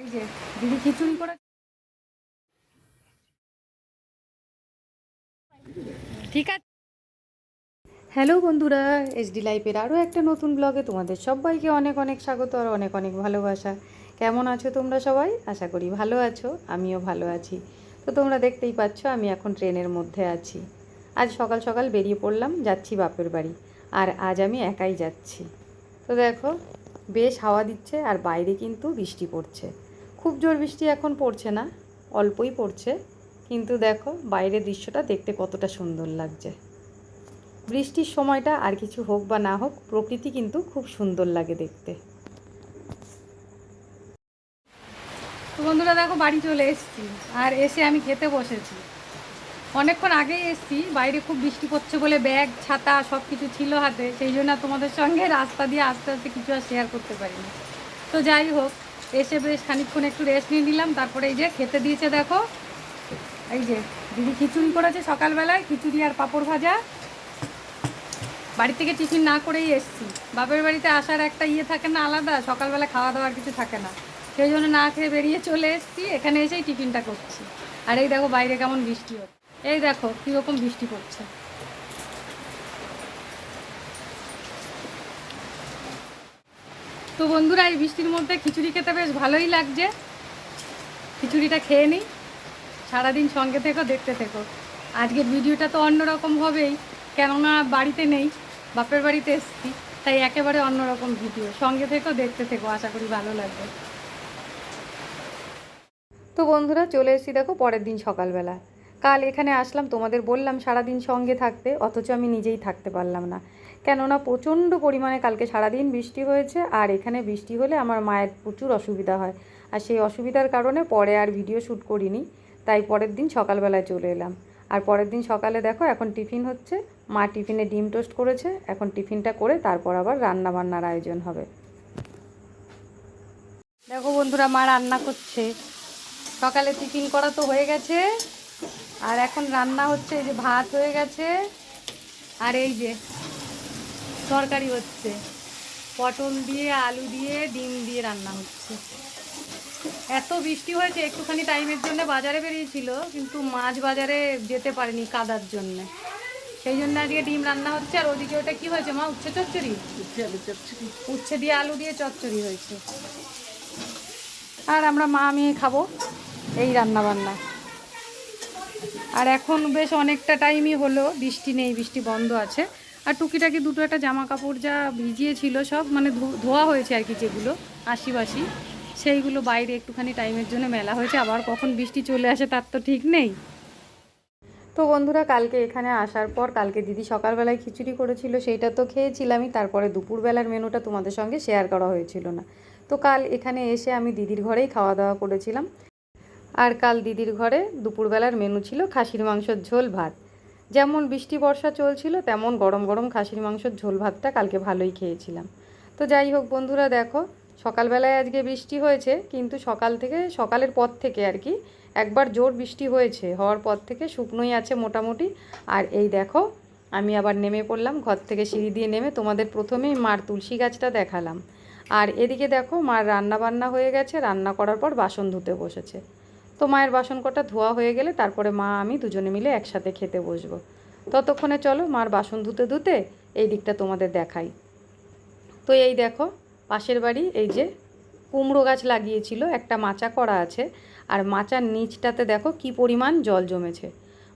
এই যে দিদি খিচুড়ি করে ঠিক আছে। হ্যালো বন্ধুরা, এইচডি লাইফের আরও একটা নতুন ব্লগে তোমাদের সবাইকে অনেক অনেক স্বাগত আর অনেক অনেক ভালোবাসা। কেমন আছো তোমরা সবাই? আশা করি ভালো আছো, আমিও ভালো আছি। তো তোমরা দেখতেই পাচ্ছ আমি এখন ট্রেনের মধ্যে আছি। আজ সকাল সকাল বেরিয়ে পড়লাম, যাচ্ছি বাপের বাড়ি। আর আজ আমি একাই যাচ্ছি। তো দেখো বেশ হাওয়া দিচ্ছে আর বাইরে কিন্তু বৃষ্টি পড়ছে। খুব জোর বৃষ্টি এখন পড়ছে না, অল্পই পড়ছে, কিন্তু দেখো বাইরের দৃশ্যটা দেখতে কতটা সুন্দর লাগছে। বৃষ্টির সময়টা আর কিছু হোক বা না হোক, প্রকৃতি কিন্তু খুব সুন্দর লাগে দেখতে। তো বন্ধুরা দেখো বাড়ি চলে এসেছি, আর এসে আমি খেতে বসেছি। অনেকক্ষণ আগেই এসেছি, বাইরে খুব বৃষ্টি পড়ছে বলে ব্যাগ ছাতা সব কিছু ছিল হাতে, সেই জন্য তোমাদের সঙ্গে রাস্তা দিয়ে আস্তে আস্তে কিছু আর শেয়ার করতে পারিনি। তো যাই হোক, এসে বেশ খানিকক্ষণ একটু রেস্ট নিয়ে নিলাম। তারপরে এই যে খেতে দিয়েছে দেখো, এই যে দিদি খিচুড়ি করেছে সকালবেলায়, খিচুড়ি আর পাঁপড় ভাজা। বাড়ি থেকে টিফিন না করেই এসছি। বাপের বাড়িতে আসার একটা থাকে না আলাদা, সকালবেলা খাওয়া দাওয়ার কিছু থাকে না, সেই জন্য না খেয়ে বেরিয়ে চলে এসছি। এখানে এসেই টিফিনটা করছি। আর এই দেখো বাইরে কেমন বৃষ্টি হচ্ছে, এই দেখো কীরকম বৃষ্টি পড়ছে। তো বন্ধুরা এই বৃষ্টির মধ্যে খিচুড়ি খেতে বেশ ভালোই লাগছে। খিচুড়িটা খেয়ে নিই, সারাদিন সঙ্গে থেকো, দেখতে থেকো। আজকের ভিডিওটা তো অন্যরকম হবেই, কেননা বাড়িতে নেই, বাপের বাড়িতে এসেছি, তাই একেবারে অন্যরকম ভিডিও। সঙ্গে থেকো, দেখতে থেকো, আশা করি ভালো লাগবে। তো বন্ধুরা চলে এসেছি দেখো পরের দিন সকালবেলা। কাল এখানে আসলাম, তোমাদের বললাম সারাদিন সঙ্গে থাকতে, অথচ আমি নিজেই থাকতে পারলাম না। কেননা প্রচণ্ড পরিমাণে কালকে সারাদিন বৃষ্টি হয়েছে, আর এখানে বৃষ্টি হলে আমার মায়ের প্রচুর অসুবিধা হয়। আর সেই অসুবিধার কারণে পরে আর ভিডিও শ্যুট করিনি, তাই পরের দিন সকালবেলায় চলে এলাম। আর পরের দিন সকালে দেখো এখন টিফিন হচ্ছে। মা টিফিনে ডিম টোস্ট করেছে, এখন টিফিনটা করে তারপর আবার রান্না বান্নার আয়োজন হবে। দেখো বন্ধুরা মা রান্না করছে। সকালে টিফিন করা তো হয়ে গেছে, আর এখন রান্না হচ্ছে। এই যে ভাত হয়ে গেছে, আর এই যে তরকারি হচ্ছে, পটল দিয়ে আলু দিয়ে ডিম দিয়ে রান্না হচ্ছে। এত বৃষ্টি হয়েছে, একটুখানি টাইমের জন্য বাজারে বেরিয়েছিল, কিন্তু মাছ বাজারে যেতে পারেনি কাদার জন্যে, সেই জন্য আজকে ডিম রান্না হচ্ছে। আর ওদিকে ওটা কি হয়েছে মা? উচ্ছে চচ্চড়ি, উচ্ছে দিয়ে আলু দিয়ে চচ্চড়ি হয়েছে। আর আমরা মা আমি খাবো এই রান্না বান্না। আর এখন বেশ অনেকটা টাইমই হলো বৃষ্টি নেই, বৃষ্টি বন্ধ আছে। আর টুকিটাকি দুটো একটা জামা কাপড় যা ভিজিয়েছিল সব মানে ধোয়া হয়েছে আর কি, যেগুলো আশিবাসি, সেইগুলো বাইরে একটুখানি টাইমের জন্য মেলা হয়েছে। আবার কখন বৃষ্টি চলে আসে তার তো ঠিক নেই। তো বন্ধুরা কালকে এখানে আসার পর, কালকে দিদি সকালবেলায় খিচুড়ি করেছিল, সেইটা তো খেয়েছিলামই। তারপরে দুপুরবেলার মেনুটা তোমাদের সঙ্গে শেয়ার করা হয়েছিল না। তো কাল এখানে এসে আমি দিদির ঘরেই খাওয়া দাওয়া করেছিলাম। আর কাল দিদির ঘরে দুপুরবেলার মেনু ছিল খাসির মাংসের ঝোল ভাত। যেমন বৃষ্টি বর্ষা চলছিল, তেমন গরম গরম খাসির মাংসের ঝোল ভাতটা কালকে ভালোই খেয়েছিলাম। তো যাই হোক বন্ধুরা দেখো, সকালবেলায় আজকে বৃষ্টি হয়েছে, কিন্তু সকালের পর থেকে আর কি একবার জোর বৃষ্টি হয়েছে, হওয়ার পর থেকে শুকনোই আছে মোটামুটি। আর এই দেখো আমি আবার নেমে পড়লাম ঘর থেকে, সিঁড়ি দিয়ে নেমে তোমাদের প্রথমেই মার তুলসী গাছটা দেখালাম। আর এদিকে দেখো মার রান্না বান্না হয়ে গেছে, রান্না করার পর বাসন ধুতে বসেছে। তো মায়ের বাসন কটা ধোয়া হয়ে গেলে তারপরে মা আমি দুজনে মিলে একসাথে খেতে বসবো। ততক্ষণে চলো মার বাসন ধুতে ধুতে এই দিকটা তোমাদের দেখাই। তো এই দেখো পাশের বাড়ি এই যে কুমড়ো গাছ লাগিয়েছিল, একটা মাচা করা আছে, আর মাচার নিচটাতে দেখো কি পরিমাণ জল জমেছে।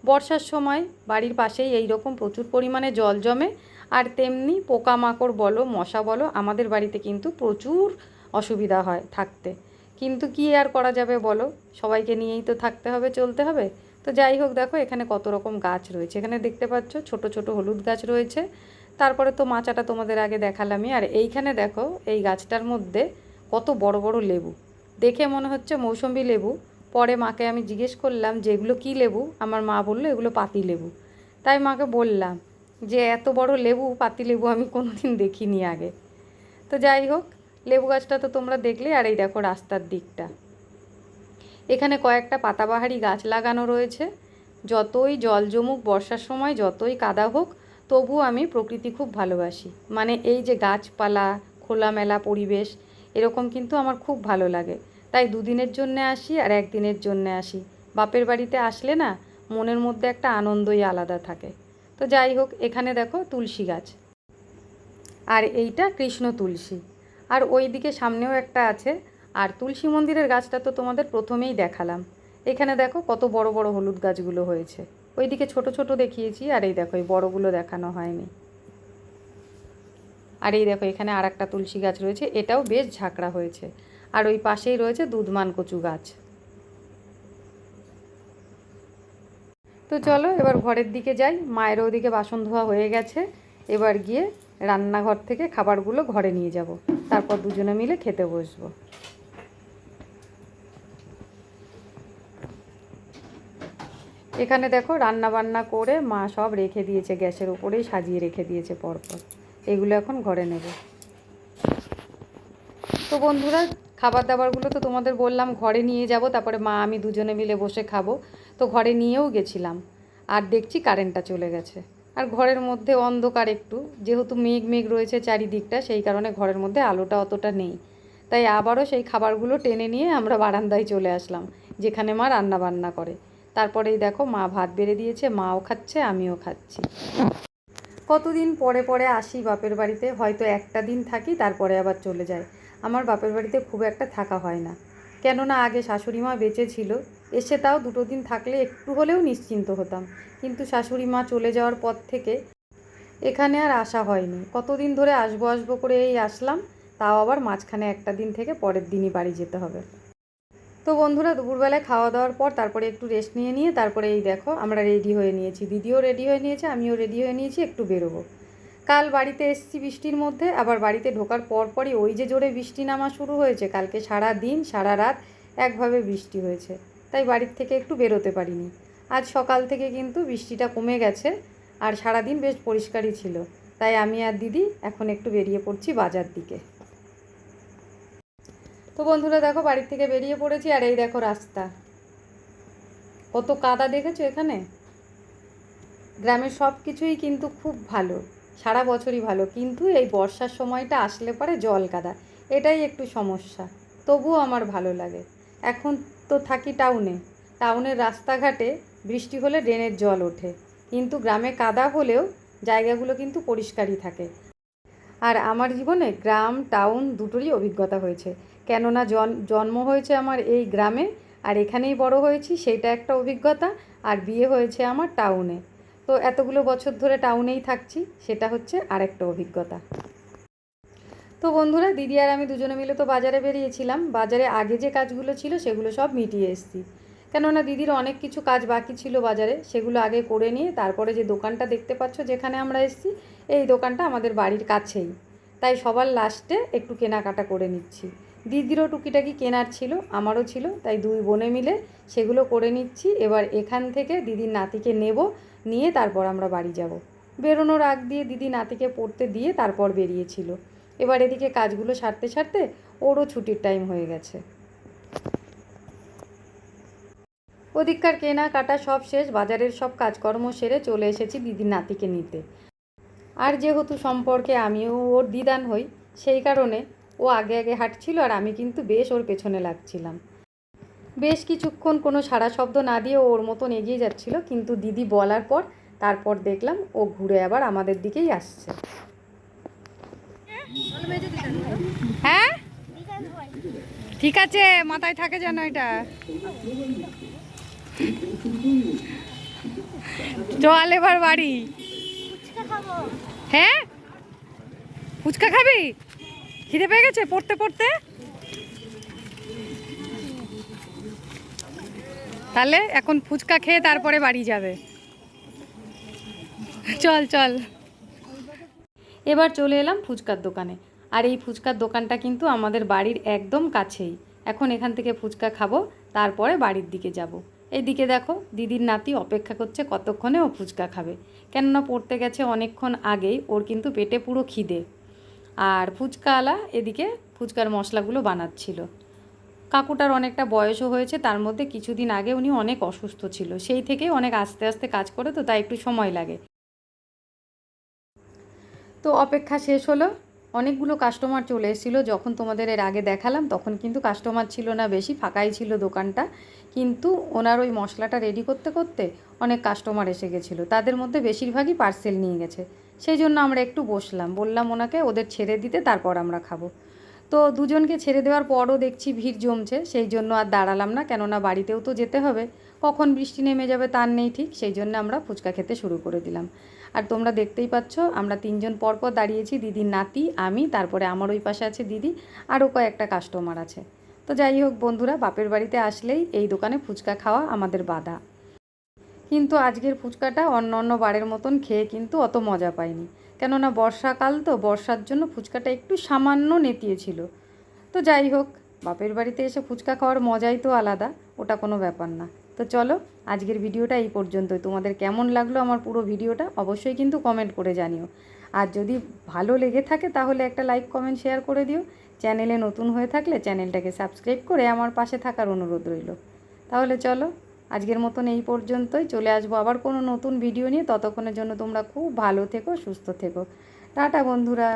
বর্ষার সময় বাড়ির পাশেই এই রকম প্রচুর পরিমাণে জল জমে, আর তেমনি পোকামাকড় বলো মশা বলো, আমাদের বাড়িতে কিন্তু প্রচুর অসুবিধা হয় থাকতে। কিন্তু কি আর করা যাবে বলো, সবাইকে নিয়েই তো থাকতে হবে, চলতে হবে। তো যাই হোক দেখো এখানে কত রকম গাছ রয়েছে, এখানে দেখতে পাচ্ছ ছোট ছোট হলুদ গাছ রয়েছে। তারপরে তো মাচাটা তোমাদের আগে দেখালামই। আর এইখানে দেখো এই গাছটার মধ্যে কত বড় বড় লেবু, দেখে মনে হচ্ছে মৌসম্বি লেবু। পরে মাকে আমি জিজ্ঞেস করলাম যে এগুলো কী লেবু, আমার মা বললো এগুলো পাতি লেবু। তাই মাকে বললাম যে এত বড় লেবু, পাতি লেবু আমি কোনো দিন দেখিনি আগে। তো যাই হোক লেবু গাছটা তো তোমরা দেখলে। আর এই দেখো রাস্তার দিকটা, এখানে কয়েকটা পাতাবাহারি গাছ লাগানো রয়েছে। যতই জল জমুক বর্ষার সময়, যতই কাদা হোক, তবু আমি প্রকৃতি খুব ভালোবাসি। মানে এই যে গাছপালা, খোলামেলা পরিবেশ, এরকম কিন্তু আমার খুব ভালো লাগে। তাই দুদিনের জন্যে আসি আর একদিনের জন্যে আসি। বাপের বাড়িতে আসলে না মনের মধ্যে একটা আনন্দই আলাদা থাকে। তো যাই হোক, এখানে দেখো তুলসী গাছ, আর এইটা কৃষ্ণ তুলসী, আর ওই দিকে সামনেও একটা আছে। আর তুলসী মন্দিরের গাছটা তো তোমাদের প্রথমেই দেখালাম। এখানে দেখো কত বড় বড় হলুদ গাছগুলো হয়েছে। ওইদিকে ছোট ছোট দেখিয়েছি, আর এই দেখো এই বড়গুলো দেখানো হয়নি। আর এই দেখো এখানে আর একটা তুলসী গাছ রয়েছে, এটাও বেশ ঝাঁকড়া হয়েছে। আর ওই পাশেই রয়েছে দুধমান কচু গাছ। তো চলো এবার ঘরের দিকে যাই। মায়ের ওদিকে বাসন ধোয়া হয়ে গেছে, এবার গিয়ে রান্নাঘর থেকে খাবারগুলো ঘরে নিয়ে যাব, তারপর দুজনে মিলে খেতে বসবো। এখানে দেখো রান্না বান্না করে মা সব রেখে দিয়েছে, গ্যাসের উপরেই সাজিয়ে রেখে দিয়েছে পরপর। এগুলো এখন ঘরে নেব। তো বন্ধুরা, খাবার দাবারগুলো তো তোমাদের বললাম ঘরে নিয়ে যাব, তারপরে মা আমি দুজনে মিলে বসে খাবো। তো ঘরে নিয়েও গেছিলাম, আর দেখছি কারেন্টটা চলে গেছে। আর ঘরের মধ্যে অন্ধকার একটু, যেহেতু মেঘ মেঘ রয়েছে চারিদিকটা, সেই কারণে ঘরের মধ্যে আলোটা অতটা নেই। তাই আবারও সেই খাবারগুলো টেনে নিয়ে আমরা বারান্দায় চলে আসলাম, যেখানে মা রান্না বান্না করে। তারপরেই দেখো মা ভাত বেড়ে দিয়েছে, মাও খাচ্ছে আমিও খাচ্ছি। কতদিন পরে পরে আসি বাপের বাড়িতে, হয়তো একটা দিন থাকি তারপরে আবার চলে যায়। আমার বাপের বাড়িতে খুব একটা থাকা হয় না, কেননা আগে শাশুড়ি মা বেঁচে ছিল। এসে তাও 2 দিন থাকলে একটু হলেও নিশ্চিন্ত হতাম, কিন্তু শাশুড়ি মা চলে যাওয়ার পর থেকে এখানে আর আসা হয়নি। কতদিন ধরে আসবো আসবো করে এই আসলাম, তাও আবার মাঝখানে একটা দিন থেকে পরের দিনই বাড়ি যেতে হবে। তো বন্ধুরা, দুপুরবেলায় খাওয়া দাওয়ার পর তারপরে একটু রেস্ট নিয়ে তারপরে এই দেখো আমরা রেডি হয়ে নিয়েছি, দিদিও রেডি হয়ে নিয়েছে, আমিও রেডি হয়ে নিয়েছি, একটু বেরোবো। কাল বাড়িতে এসেছি বৃষ্টির মধ্যে, আবার বাড়িতে ঢোকার পরপরই ওই যে জোরে বৃষ্টি নামা শুরু হয়েছে। কালকে সারা দিন সারা রাত একভাবে বৃষ্টি হয়েছে, তাই বাড়ির থেকে একটু বেরোতে পারিনি। আজ সকাল থেকে কিন্তু বৃষ্টিটা কমে গেছে, আর সারাদিন বেশ পরিষ্কারই ছিল। তাই আমি আর দিদি এখন একটু বেরিয়ে পড়ছি বাজার দিকে। তো বন্ধুরা দেখো বাড়ির থেকে বেরিয়ে পড়েছি, আর এই দেখো রাস্তা কত কাদা দেখেছো এখানে। গ্রামের সব কিছুই কিন্তু খুব ভালো, সারা বছরই ভালো, কিন্তু এই বর্ষার সময়টা আসলে পরে জল কাদা, এটাই একটু সমস্যা। তবুও আমার ভালো লাগে। এখন তো থাকি টাউনে, টাউনের রাস্তাঘাটে বৃষ্টি হলে ড্রেনের জল ওঠে, কিন্তু গ্রামে কাদা হলেও জায়গাগুলো কিন্তু পরিষ্কারই থাকে। আর আমার জীবনে গ্রাম টাউন দুটোরই অভিজ্ঞতা হয়েছে, কেননা জন্ম হয়েছে আমার এই গ্রামে, আর এখানেই বড় হয়েছি, সেইটা একটা অভিজ্ঞতা। আর বিয়ে হয়েছে আমার টাউনে, তো এতগুলো বছর ধরে টাউনেই থাকছি, সেটা হচ্ছে আরেকটা অভিজ্ঞতা। তো বন্ধুরা, দিদি আর আমি দুজনে মিলে তো বাজারে বেরিয়েছিলাম। বাজারে আগে যে কাজগুলো ছিল সেগুলো সব মিটিয়ে এসেছি, কেননা দিদির অনেক কিছু কাজ বাকি ছিল বাজারে, সেগুলো আগে করে নিয়ে তারপরে যে দোকানটা দেখতে পাচ্ছ যেখানে আমরা এসেছি, এই দোকানটা আমাদের বাড়ির কাছেই। তাই সবার লাস্টে একটু কেনাকাটা করে নিচ্ছি। দিদিরও টুকিটাকি কেনার ছিল, আমারও ছিল, তাই দুই বোনে মিলে সেগুলো করে নিচ্ছি। এবার এখান থেকে দিদির নাতিকে নেব, নিয়ে তারপর আমরা বাড়ি যাব। বেরোনোর আগ দিয়ে দিদি নাতিকে পড়তে দিয়ে তারপর বেরিয়েছিল। এবার এদিকে কাজগুলো সারতে সারতে ওরও ছুটির টাইম হয়ে গেছে। ওদিককার কেনাকাটা সব শেষ, বাজারের সব কাজকর্ম সেরে চলে এসেছি দিদির নাতিকে নিতে। আর যেহেতু সম্পর্কে আমিও ওর দিদান হই, সেই কারণে ও আগে আগে হাঁটছিল, আর আমি কিন্তু বেশ ওর পেছনে লাগছিলাম। বেশ কিছুক্ষণ কোনো সাড়া শব্দ না দিয়ে ওর মতন এগিয়ে যাচ্ছিল, কিন্তু দিদি বলার পর তারপর দেখলাম ও ঘুরে আবার আমাদের দিকেই আসছে। হ্যাঁ ঠিক আছে, মাথায় থাকে যেন এটা। চল এবার বাড়ি। হ্যাঁ ফুচকা খাবি? খিদে পেয়ে গেছে পড়তে পড়তে? তাহলে এখন ফুচকা খেয়ে তারপরে বাড়ি যাবে। চল চল। এবার চলে এলাম ফুচকার দোকানে, আর এই ফুচকার দোকানটা কিন্তু আমাদের বাড়ির একদম কাছেই। এখন এখান থেকে ফুচকা খাবো, তারপরে বাড়ির দিকে যাব। এইদিকে দেখো দিদির নাতি অপেক্ষা করছে কতক্ষণে ও ফুচকা খাবে, কেননা পড়তে গেছে অনেকক্ষণ আগেই, ওর কিন্তু পেটে পুরো খিদে। আর ফুচকাওয়ালা এদিকে ফুচকার মশলাগুলো বানাচ্ছিল। কাকুটার অনেকটা বয়সও হয়েছে, তার মধ্যে কিছুদিন আগে উনি অনেক অসুস্থ ছিল, সেই থেকে অনেক আস্তে আস্তে কাজ করে, তো তাই একটু সময় লাগে। তো অপেক্ষা শেষ হলো, অনেকগুলো কাস্টমার চলে এসেছিলো। যখন তোমাদের এর আগে দেখালাম তখন কিন্তু কাস্টমার ছিল না বেশি, ফাঁকাই ছিল দোকানটা। কিন্তু ওনার ওই মশলাটা রেডি করতে করতে অনেক কাস্টমার এসে গেছিলো, তাদের মধ্যে বেশিরভাগই পার্সেল নিয়ে গেছে। সেই জন্য আমরা একটু বসলাম, বললাম ওনাকে ওদের ছেড়ে দিতে, তারপর আমরা খাবো। তো দুজনকে ছেড়ে দেওয়ার পরও দেখছি ভিড় জমছে, সেই জন্য আর দাঁড়ালাম না, কেননা বাড়িতেও তো যেতে হবে, কখন বৃষ্টি নেমে যাবে তার নেই ঠিক। সেই জন্য আমরা ফুচকা খেতে শুরু করে দিলাম। আর তোমরা দেখতেই পাচ্ছ আমরা তিনজন পরপর দাঁড়িয়েছি, দিদির নাতি, আমি, তারপরে আমার ওই পাশে আছে দিদি, আরও কয়েকটা কাস্টমার আছে। তো যাই হোক বন্ধুরা, বাপের বাড়িতে আসলেই এই দোকানে ফুচকা খাওয়া আমাদের বাধা। কিন্তু আজকের ফুচকাটা অন্য অন্য বারের মতন খেয়ে কিন্তু অত মজা পাইনি, কেননা বর্ষাকাল তো, বর্ষার জন্য ফুচকাটা একটু সামান্য নেতিয়েছিল। তো যাই হোক, বাপের বাড়িতে এসে ফুচকা খাওয়ার মজাই তো আলাদা, ওটা কোনো ব্যাপার না। তো চলো, আজকের ভিডিওটা এই পর্যন্তই। তোমাদের কেমন লাগলো আমার পুরো ভিডিওটা অবশ্যই কিন্তু কমেন্ট করে জানিও। আর যদি ভালো লেগে থাকে তাহলে একটা লাইক, কমেন্ট, শেয়ার করে দিও। চ্যানেলে নতুন হয়ে থাকলে চ্যানেলটাকে সাবস্ক্রাইব করে আমার পাশে থাকার অনুরোধ রইল। তাহলে চলো, আজকের মতন এই পর্যন্তই। চলে আসবো আবার কোনো নতুন ভিডিও নিয়ে, ততক্ষণের জন্য তোমরা খুব ভালো থেকো, সুস্থ থেকো। টাটা বন্ধুরা।